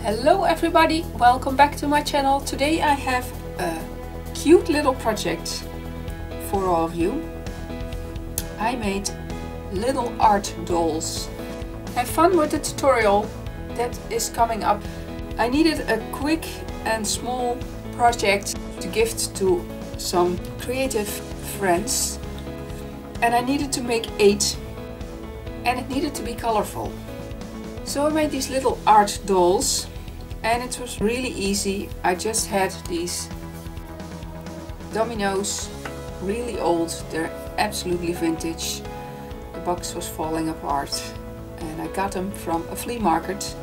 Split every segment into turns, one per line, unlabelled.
Hello everybody, welcome back to my channel. Today I have a cute little project for all of you. I made little art dolls. Have fun with the tutorial that is coming up. I needed a quick and small project to gift to some creative friends, and I needed to make 8 and it needed to be colorful. So I made these little art dolls and it was really easy. I just had these dominoes, really old, they're absolutely vintage. The box was falling apart and I got them from a flea market,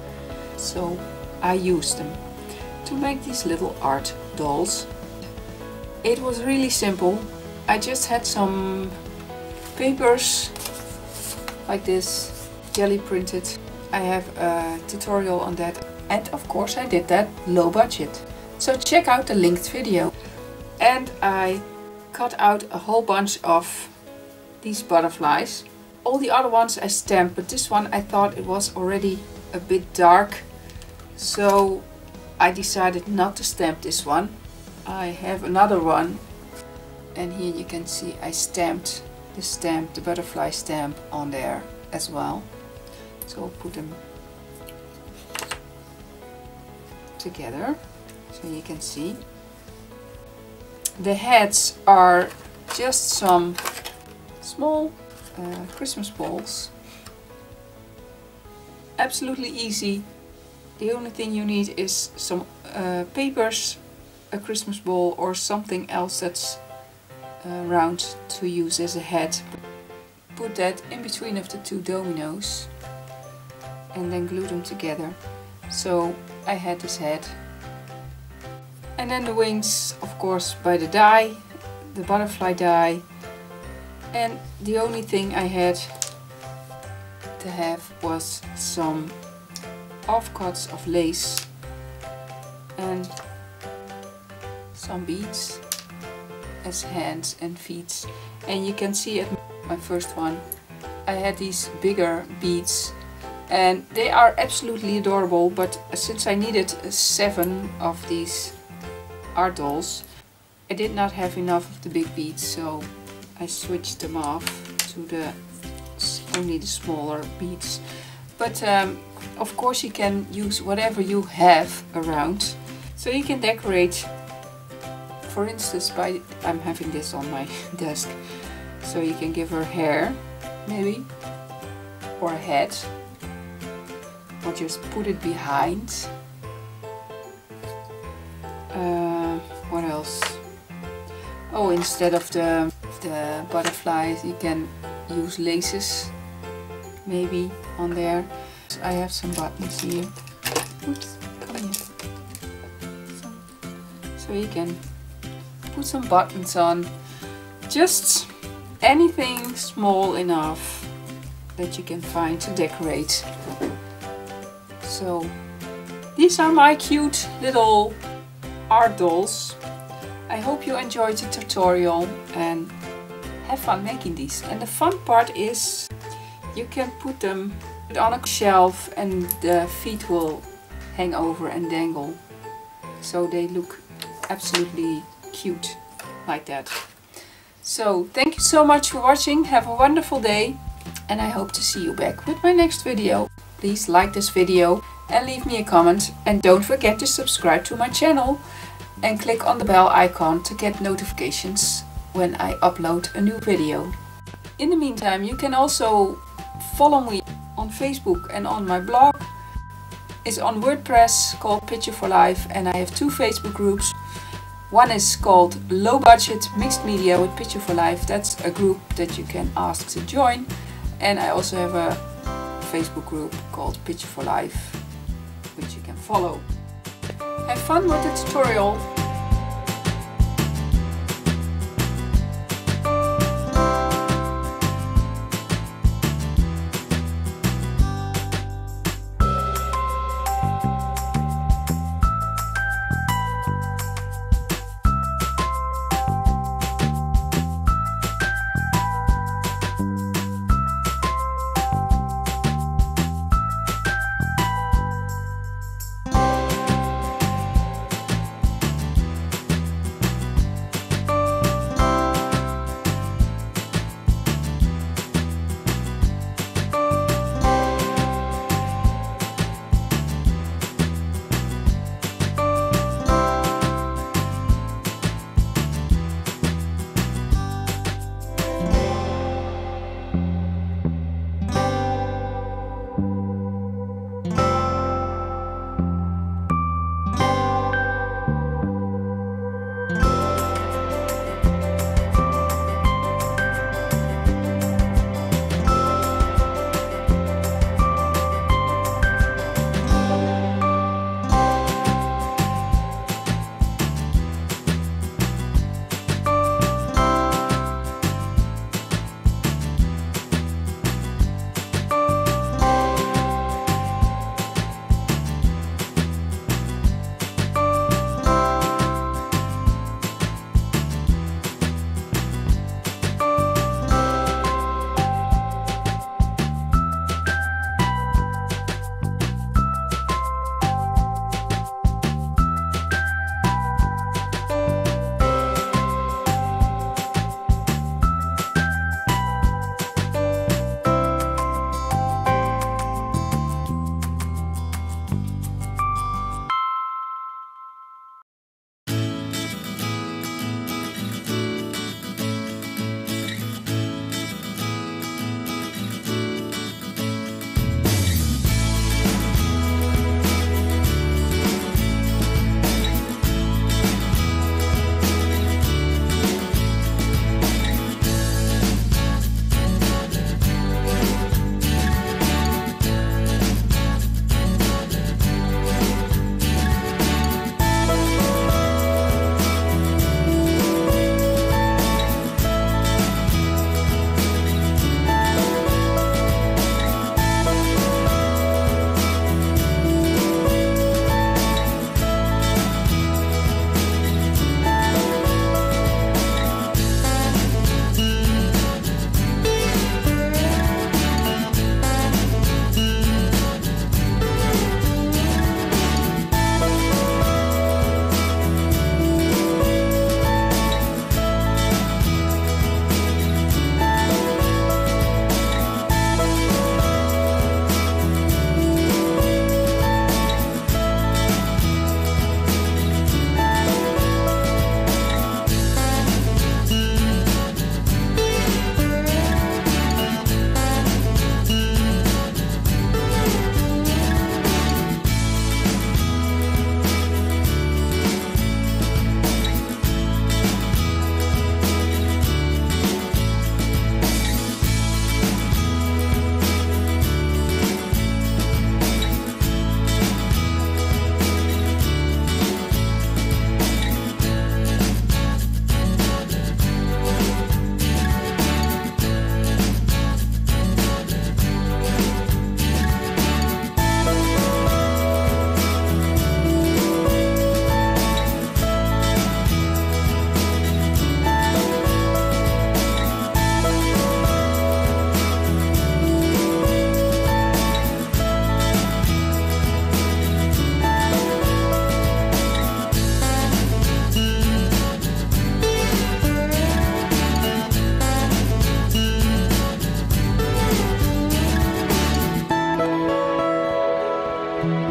so I used them to make these little art dolls. It was really simple. I just had some papers like this, jelly printed. I have a tutorial on that, and of course I did that low budget. So check out the linked video. And I cut out a whole bunch of these butterflies. All the other ones I stamped, but this one I thought it was already a bit dark, so I decided not to stamp this one. I have another one, and here you can see I stamped the butterfly stamp on there as well. So I'll put them together so you can see. The heads are just some small Christmas balls. Absolutely easy. The only thing you need is some papers, a Christmas ball or something else that's round to use as a head. Put that in between of the 2 dominoes and then glue them together. So I had this head. And then the wings, of course, by the die, the butterfly die. And the only thing I had to have was some offcuts of lace and some beads as hands and feet. And you can see at my first one I had these bigger beads, and they are absolutely adorable, but since I needed 7 of these art dolls, I did not have enough of the big beads, so I switched them off to only the smaller beads. But of course you can use whatever you have around, so you can decorate. For instance, I'm having this on my desk, so you can give her hair maybe, or a head, or just put it behind. What else? Oh, instead of the butterflies you can use laces maybe on there. I have some buttons here. Oops, come here. So you can put some buttons on. Just anything small enough that you can find to decorate. So these are my cute little art dolls. I hope you enjoyed the tutorial and have fun making these. And the fun part is you can put them on a shelf and the feet will hang over and dangle. So they look absolutely cute like that. So thank you so much for watching. Have a wonderful day, and I hope to see you back with my next video. Please like this video and leave me a comment, and don't forget to subscribe to my channel and click on the bell icon to get notifications when I upload a new video. In the meantime, you can also follow me on Facebook, and on my blog is on WordPress called Picture for Life, and I have 2 Facebook groups. One is called Low Budget Mixed Media with Picture for Life. That's a group that you can ask to join. And I also have a Facebook group called Picture for Life, which you can follow. Have fun with the tutorial.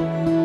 you.